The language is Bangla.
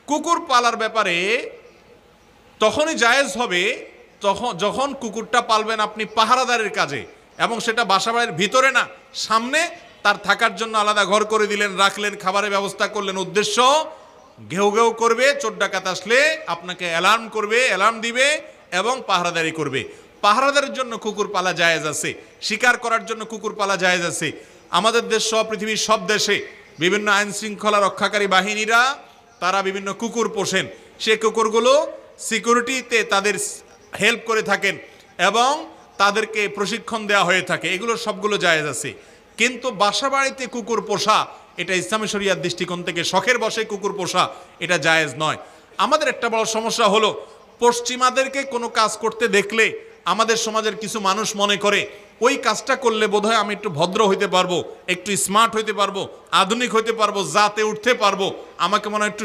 কুকুর পালার ব্যাপারে তখনই জায়েজ হবে যখন কুকুরটা পালবেন আপনি পাহারাদারের কাজে, এবং সেটা বাসাবাড়ির ভিতরে না, সামনে তার থাকার জন্য আলাদা ঘর করে দিলেন, রাখলেন, খাবারের ব্যবস্থা করলেন। উদ্দেশ্য ঘেউ ঘেউ করবে, চোর ডাকাত আসলে আপনাকে অ্যালার্ম করবে, অ্যালার্ম দিবে এবং পাহারাদারি করবে। পাহারাদারের জন্য কুকুর পালা জায়েজ আছে, শিকার করার জন্য কুকুর পালা জায়েজ আছে। আমাদের দেশ সহ পৃথিবীর সব দেশে বিভিন্ন আইন শৃঙ্খলা রক্ষাকারী বাহিনীরা তারা বিভিন্ন কুকুর পোষেন। সে কুকুরগুলো সিকিউরিটিতে তাদের হেল্প করে থাকেন এবং তাদেরকে প্রশিক্ষণ দেওয়া হয়ে থাকে। এগুলো সবগুলো জায়েজ আছে। কিন্তু বাসা বাড়িতে কুকুর পোষা, এটা ইসলামী শরিয়ার দৃষ্টিকোণ থেকে শখের বশে কুকুর পোষা, এটা জায়েজ নয়। আমাদের একটা বড় সমস্যা হলো, পশ্চিমাদেরকে কোনো কাজ করতে দেখলে আমাদের সমাজের কিছু মানুষ মনে করে ওই কাজটা করলে বোধহয় আমি একটু ভদ্র হইতে পারবো, একটু স্মার্ট হইতে পারবো, আধুনিক হইতে পারবো, জাতে উঠতে পারবো, আমাকে মনে হয় একটু